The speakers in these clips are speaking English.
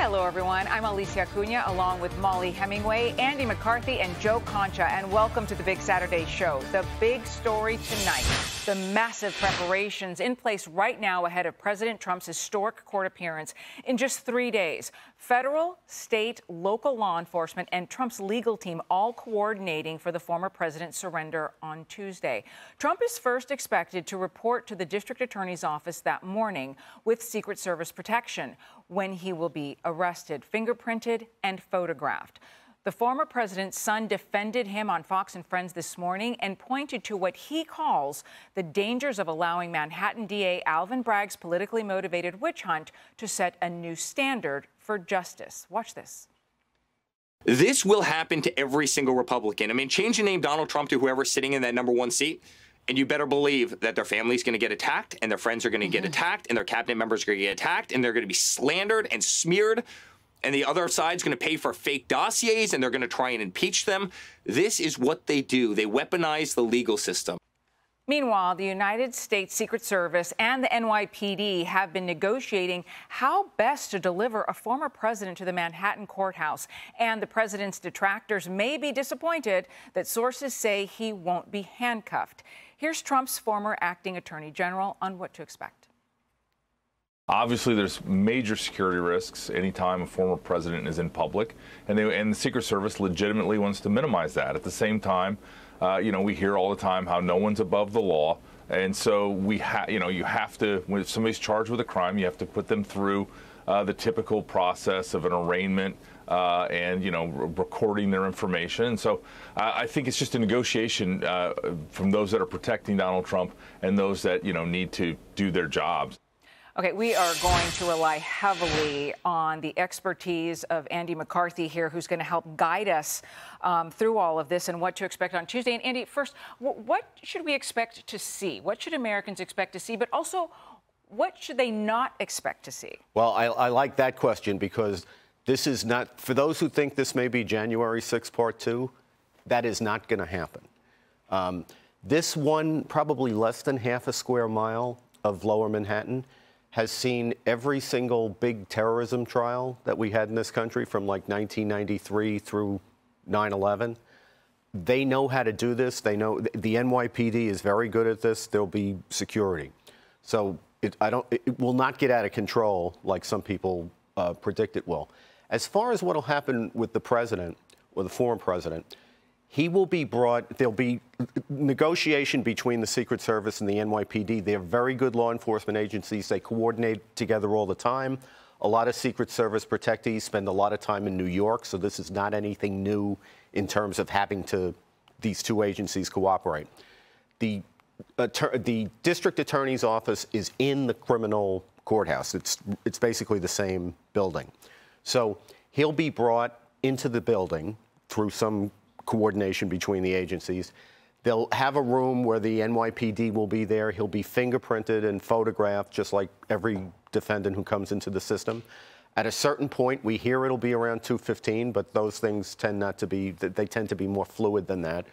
Hello, everyone. I'm Alicia Cunha, along with Molly Hemingway, Andy McCarthy, and Joe Concha, and welcome to the Big Saturday Show. The big story tonight, the massive preparations in place right now ahead of President Trump's historic court appearance in just 3 days. Federal, state, local law enforcement, and Trump's legal team all coordinating for the former president's surrender on Tuesday. Trump is first expected to report to the district attorney's office that morning with Secret Service protection, when he will be arrested, fingerprinted, and photographed. The former president's son defended him on Fox and Friends this morning and pointed to what he calls the dangers of allowing Manhattan DA Alvin Bragg's politically motivated witch hunt to set a new standard for justice. Watch this. This will happen to every single Republican. I mean, change the name Donald Trump to whoever's sitting in that #1 seat, and you better believe that their family's going to get attacked, and their friends are going to get attacked, and their cabinet members are going to get attacked, and they're going to be slandered and smeared, and the other side's going to pay for fake dossiers, and they're going to try and impeach them. This is what they do. They weaponize the legal system. Meanwhile, the United States Secret Service and the NYPD have been negotiating how best to deliver a former president to the Manhattan courthouse. And the president's detractors may be disappointed that sources say he won't be handcuffed. Here's Trump's former acting attorney general on what to expect. Obviously, there's major security risks anytime a former president is in public, and the Secret Service legitimately wants to minimize that. At the same time, we hear all the time how no one's above the law, and so you have to, when somebody's charged with a crime, you have to put them through the typical process of an arraignment and recording their information. And so I think it's just a negotiation from those that are protecting Donald Trump and those that need to do their jobs. Okay, we are going to rely heavily on the expertise of Andy McCarthy here, who's going to help guide us through all of this and what to expect on Tuesday. And Andy, first, what should we expect to see? What should Americans expect to see? But also, what should they not expect to see? Well, I like that question because this is not, for those who think this may be January 6th, Part 2, that is not going to happen. This one, probably less than half a square mile of Lower Manhattan, has seen every single big terrorism trial that we had in this country from like 1993 through 9/11. They know how to do this. They know the NYPD is very good at this. There'll be security. So it will not get out of control like some people predict it will. As far as what will happen with the president or the former president, he will be brought, there'll be negotiation between the Secret Service and the NYPD. They're very good law enforcement agencies. They coordinate together all the time. A lot of Secret Service protectees spend a lot of time in New York, so this is not anything new in terms of having these two agencies cooperate. The district attorney's office is in the criminal courthouse. It's basically the same building. So he'll be brought into the building through some coordination between the agencies. They'll have a room where the NYPD will be there. He'll be fingerprinted and photographed just like every defendant who comes into the system. At a certain point, we hear it'll be around 2:15, but those things tend not to be, they tend to be more fluid than that.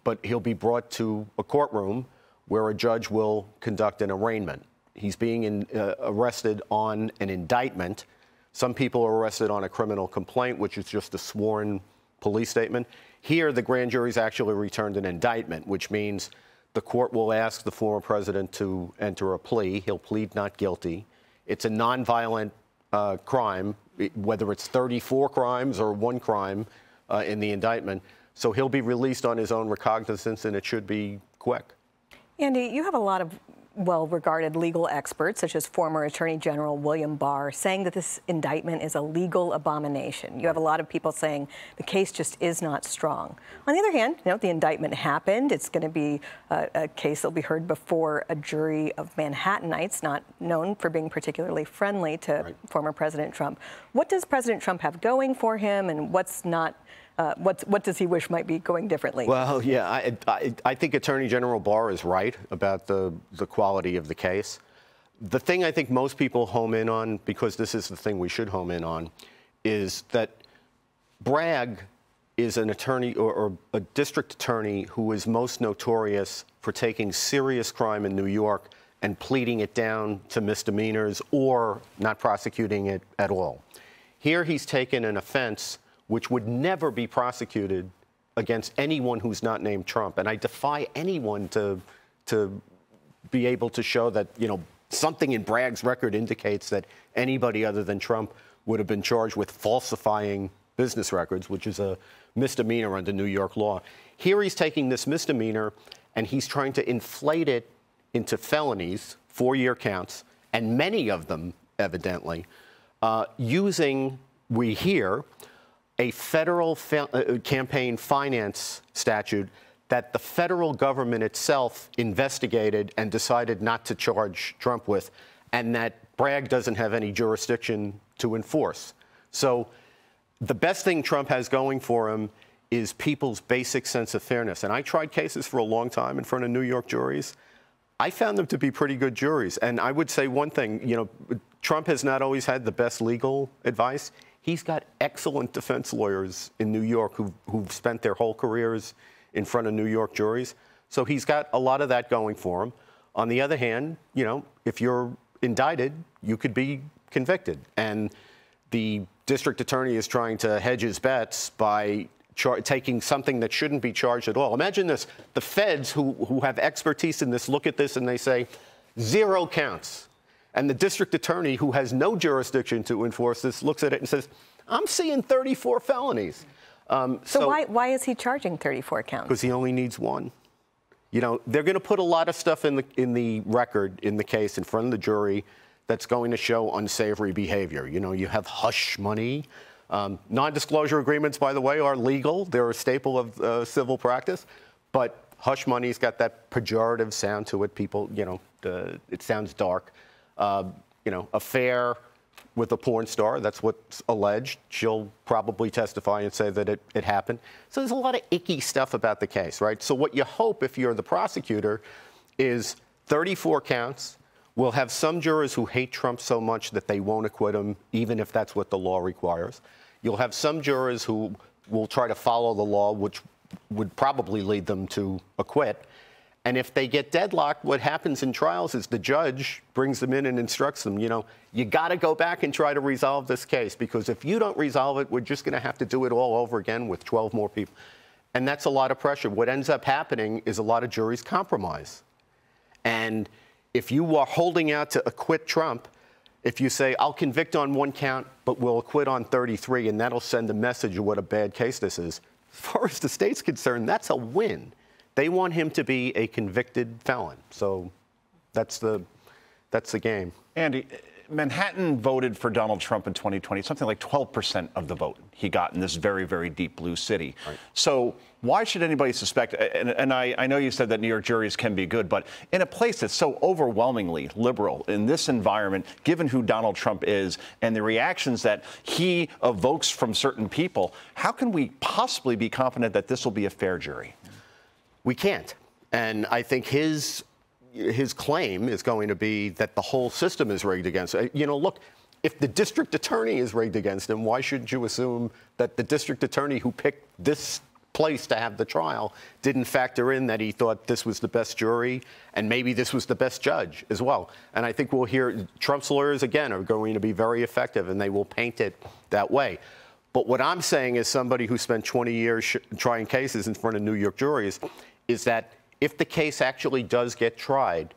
But he'll be brought to a courtroom where a judge will conduct an arraignment. He's being arrested on an indictment. Some people are arrested on a criminal complaint, which is just a sworn police statement. Here, the grand jury's actually returned an indictment, which means the court will ask the former president to enter a plea. He'll plead not guilty. It's a nonviolent crime, whether it's 34 crimes or one crime in the indictment. So he'll be released on his own recognizance, and it should be quick. Andy, you have a lot of well-regarded legal experts, such as former Attorney General William Barr, saying that this indictment is a legal abomination. You have a lot of people saying the case just is not strong. On the other hand, the indictment happened. It's going to be a case that will be heard before a jury of Manhattanites, not known for being particularly friendly to former President Trump. What does President Trump have going for him, and what's not? What does he wish might be going differently? Well, yeah, I think Attorney General Barr is right about the quality of the case. The thing I think most people home in on, because this is the thing we should home in on, is that Bragg is an attorney or a district attorney who is most notorious for taking serious crime in New York and pleading it down to misdemeanors or not prosecuting it at all. Here he's taken an offense which would never be prosecuted against anyone who's not named Trump. And I defy anyone to be able to show that, you know, something in Bragg's record indicates that anybody other than Trump would have been charged with falsifying business records, which is a misdemeanor under New York law. Here he's taking this misdemeanor and he's trying to inflate it into felonies, 4-year counts, and many of them, evidently, using, we hear, a federal campaign finance statute that the federal government itself investigated and decided not to charge Trump with, and that Bragg doesn't have any jurisdiction to enforce. So the best thing Trump has going for him is people's basic sense of fairness. And I tried cases for a long time in front of New York juries. I found them to be pretty good juries. And I would say one thing, you know, Trump has not always had the best legal advice. He's got excellent defense lawyers in New York who've spent their whole careers in front of New York juries. So he's got a lot of that going for him. On the other hand, you know, if you're indicted, you could be convicted. And the district attorney is trying to hedge his bets by taking something that shouldn't be charged at all. Imagine this. The feds who have expertise in this look at this and they say 0 counts. And the district attorney, who has no jurisdiction to enforce this, looks at it and says, I'm seeing 34 felonies. So why is he charging 34 counts? Because he only needs 1. You know, they're going to put a lot of stuff in the record, in the case, in front of the jury that's going to show unsavory behavior. You know, you have hush money. Non-disclosure agreements, by the way, are legal. They're a staple of civil practice. But hush money's got that pejorative sound to it. People, you know, it sounds dark. You know, affair with a porn star, that's what's alleged. She'll probably testify and say that it happened. So there's a lot of icky stuff about the case, right? So what you hope, if you're the prosecutor, is 34 counts. We'll have some jurors who hate Trump so much that they won't acquit him, even if that's what the law requires. You'll have some jurors who will try to follow the law, which would probably lead them to acquit. And if they get deadlocked, what happens in trials is the judge brings them in and instructs them, you know, you got to go back and try to resolve this case, because if you don't resolve it, we're just going to have to do it all over again with 12 more people. And that's a lot of pressure. What ends up happening is a lot of juries compromise. And if you are holding out to acquit Trump, if you say, I'll convict on 1 count, but we'll acquit on 33, and that'll send a message of what a bad case this is. As far as the state's concerned, that's a win. They want him to be a convicted felon. So that's the game. Andy, Manhattan voted for Donald Trump in 2020, something like 12% of the vote he got in this very, very deep blue city. Right. So why should anybody suspect, and I know you said that New York juries can be good, but in a place that's so overwhelmingly liberal, in this environment, given who Donald Trump is and the reactions that he evokes from certain people, how can we possibly be confident that this will be a fair jury? We can't. And I think his claim is going to be that the whole system is rigged against him. You know, look, if the district attorney is rigged against him, why shouldn't you assume that the district attorney who picked this place to have the trial didn't factor in that he thought this was the best jury and maybe this was the best judge as well? And I think we'll hear Trump's lawyers, again, are going to be very effective, and they will paint it that way. But what I'm saying as somebody who spent 20 years trying cases in front of New York juries is that if the case actually does get tried,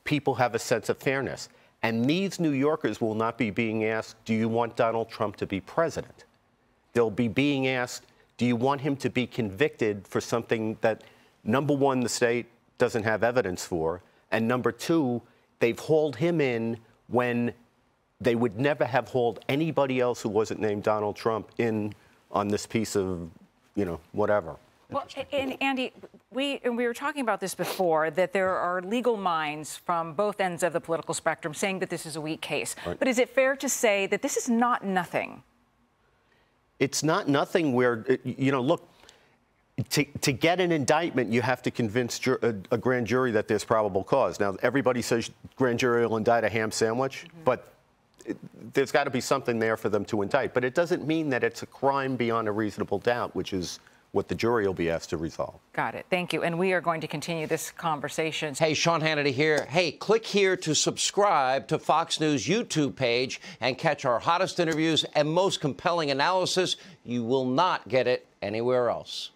people have a sense of fairness. And these New Yorkers will not be being asked, do you want Donald Trump to be president? They'll be being asked, do you want him to be convicted for something that, number one, the state doesn't have evidence for, and number two, they've hauled him in when they would never have hauled anybody else who wasn't named Donald Trump in on this piece of, you know, whatever. Well, and Andy, we were talking about this before, that there are legal minds from both ends of the political spectrum saying that this is a weak case. Right. But is it fair to say that this is not nothing? It's not nothing where, you know, look, to get an indictment, you have to convince a grand jury that there's probable cause. Now, everybody says grand jury will indict a ham sandwich, but there's got to be something there for them to indict. But it doesn't mean that it's a crime beyond a reasonable doubt, which is what the jury will be asked to resolve. Got it. Thank you. And we are going to continue this conversation. Hey, Sean Hannity here. Hey, click here to subscribe to Fox News YouTube page and catch our hottest interviews and most compelling analysis. You will not get it anywhere else.